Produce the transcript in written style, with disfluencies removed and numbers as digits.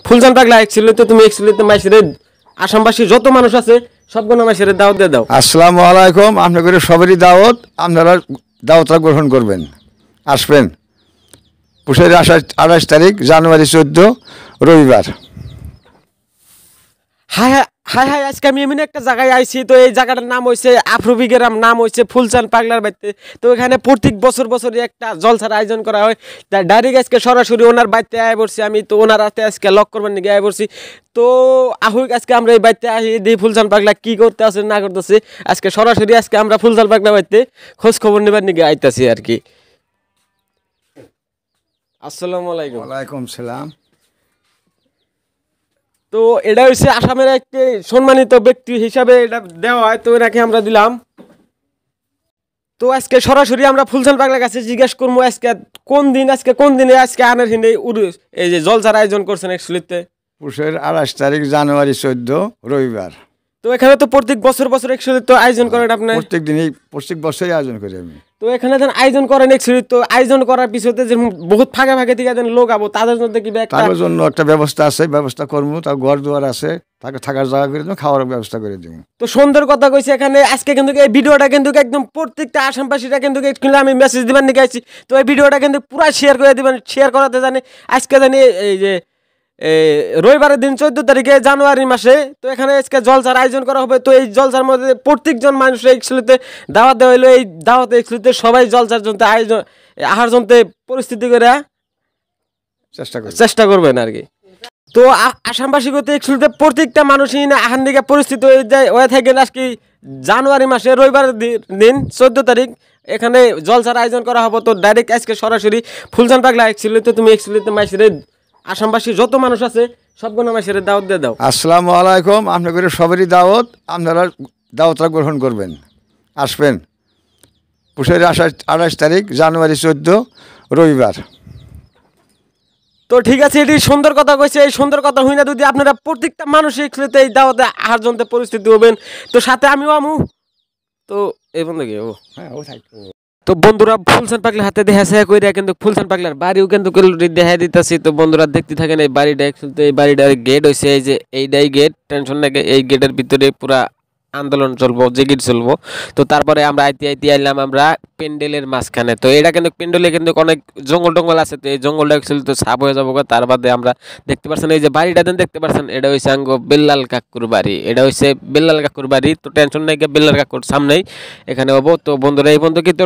ফুলজান পাগলা একচুয়ালি তো তুমি একচুয়ালি তো মাইসের আসামবাসী যত মানুষ আছে সবগুলো মাইসের দাওয়াত দিয়ে দাও। আসসালামু আলাইকুম। আপনাদের সবারই দাওয়াত, আপনারা দাওয়াতটা গ্রহণ করবেন, আসবেন। পুষের 28 তারিখ জানুয়ারি 14 রবিবার। হাই হাই হাই আজকে আমি এমনি একটা জায়গায় আইছি। তো এই জায়গাটার নাম হয়েছে আফ্রোবিগেরাম, নাম হয়েছে ফুলচান পাগলার বাড়িতে। তো এখানে প্রত্যেক বছরই একটা জলসার আয়োজন করা হয়। তাই ডাইরেক্ট আজকে সরাসরি ওনার বাড়িতে আয় পড়ছি আমি। তো ওনার হাতে আজকে লক করবার নিয়ে আয় পড়ছি। তো আহুক আজকে আমরা এই বাড়িতে আসি দিই ফুলচান পাগলা কি করতে আছে না করতেছে। আজকে সরাসরি আজকে আমরা ফুলচান পাগলা বাড়িতে খোঁজ খবর নেবার নিয়ে আইতাছি আর কি। আসসালামু আলাইকুম। ওয়ালাইকুম সালাম। তো এটা হচ্ছে আসামের একটি সম্মানিত ব্যক্তি হিসাবে এটা দেওয়া হয়, তো এনাকে আমরা দিলাম। তো আজকে সরাসরি আমরা ফুলচান পাগলার কাছে জিজ্ঞেস করবো আজকে কোন দিনে আজকে আনের হিনে এই যে জলসার আয়োজন করছেন একচুয়ালিতে। পুষের 28 তারিখ জানুয়ারি 14 রবিবার। তো এখানে তো প্রত্যেক বছর একচুয়ালি তো আয়োজন করেন আপনি? প্রত্যেক বছরই আয়োজন করি আমি। তো এখানে যেন আয়োজন করেন একচুয়ালি, তো আয়োজন করার পিছনে যে বহুত ফাঁকে থেকে যেন লোক আবো তাদের জন্য কি তার জন্য একটা ব্যবস্থা আছে, ব্যবস্থা করবো। তার ঘর দুয়ার আছে, তাকে থাকার জায়গা করে দেবো, খাওয়ার ব্যবস্থা করে দেবো। তো সুন্দর কথা কইছে এখানে আজকে কিন্তু এই ভিডিওটা কিন্তু একদম প্রত্যেকটা আসামবাসীরা কিন্তু আমি মেসেজ দিবার নিয়ে আইছি। তো এই ভিডিওটা কিন্তু পুরো শেয়ার করে দিবেন, শেয়ার করাতে জানি আজকে জানি এই যে রবিবারের দিন 14 তারিখে জানুয়ারি মাসে। তো এখানে আজকে জলসার আয়োজন করা হবে। তো এই জলসার মধ্যে প্রত্যেকজন মানুষ একচুয়ালিতে দাওয়াত দেওয়া হইলো। এই দাওয়াতে একচুয়ালিতে সবাই জলসার জন্য আয়োজন আহার জন্য পরিস্থিতি করে চেষ্টা করবেন আর কি। তো আসামবাসী করতে একচুয়ালিতে প্রত্যেকটা মানুষই আহার দিকে পরিস্থিতি হয়ে থাকে আজকে জানুয়ারি মাসে রবিবারের দিন 14 তারিখ এখানে জলসার আয়োজন করা হবে। তো ডাইরেক্ট আজকে সরাসরি ফুলচান পাগলা একচুয়ালি তো তুমি একচুয়ালিতে মাইসের আসামবাসী যত মানুষ আছে সবগুলো মাইসের দাওয়াত দিয়ে দাও। আসসালামু আলাইকুম। আপনাদের সবারই দাওয়াত, আপনারা দাওয়াতটা গ্রহণ করবেন, আসবেন। পুষের 28 তারিখ জানুয়ারি 14 রবিবার। তো ঠিক আছে, এটি সুন্দর কথা কইছে। এই সুন্দর কথা হই না যদি আপনারা প্রত্যেকটা মানুষ একচুয়ালিতে এই দাওয়াতে আহার জন্য পরিস্থিতি হবেন। তো সাথে আমিও আমু। তো এই বন্ধু কি ও হ্যাঁ ও থাকতো। তো বন্ধুরা ফুলচান পাগলার হাতে দেখা কইরা কিন্তু ফুলচান পাগলার বাড়িও কিন্তু দেখা দিতেছি। তো বন্ধুরা দেখতে থাকেন এই বাড়িটা। একচুয়ালি এই বাড়িটার গেট হয়েছে এই যে এইটাই গেট, টেনশন নাকি এই গেটের ভিতরে পুরা আন্দোলন চলবো, জিগির চলবো। তো তারপরে আমরা আইতে আইলাম আমরা প্যান্ডেলের মাঝখানে। তো এটা কিন্তু প্যান্ডেলে কিন্তু অনেক জঙ্গল আছে। তো এই জঙ্গলটা অ্যাকচুয়ালি তো সাফ হয়ে যাবো। তার বাদে আমরা দেখতে পাচ্ছেন এই যে বাড়িটা দেখতে পাচ্ছেন, এটা হচ্ছে আঙ্গ বেল্লাল কাকুর বাড়ি। এটা হচ্ছে বেল্লাল কাকুর বাড়ি। তো টেনশন নাই, বেল্লাল কাকুর সামনেই এখানে হবো। তো বন্ধুরা এই বন্ধু কিন্তু